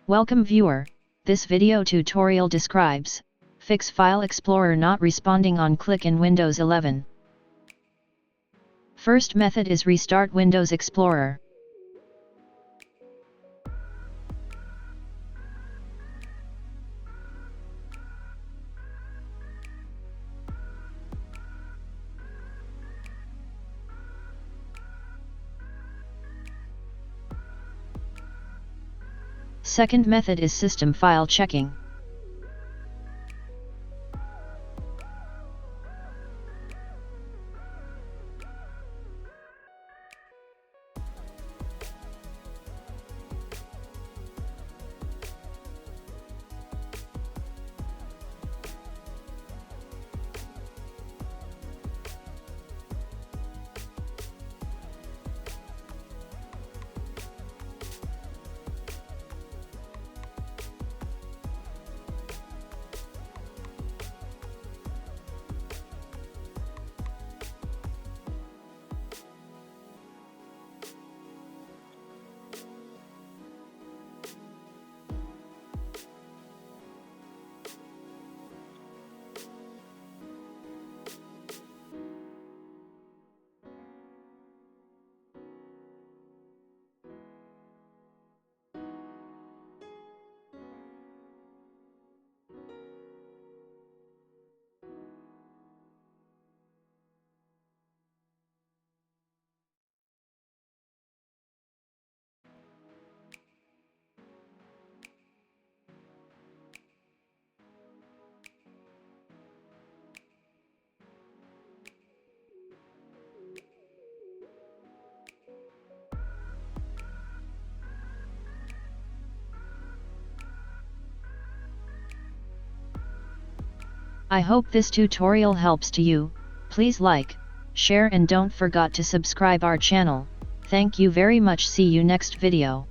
Welcome viewer, this video tutorial describes, fix File Explorer not responding on click in Windows 11. First method is restart Windows Explorer. Second method is system file checking. I hope this tutorial helps to you. Please like, share and don't forget to subscribe our channel. Thank you very much. See you next video.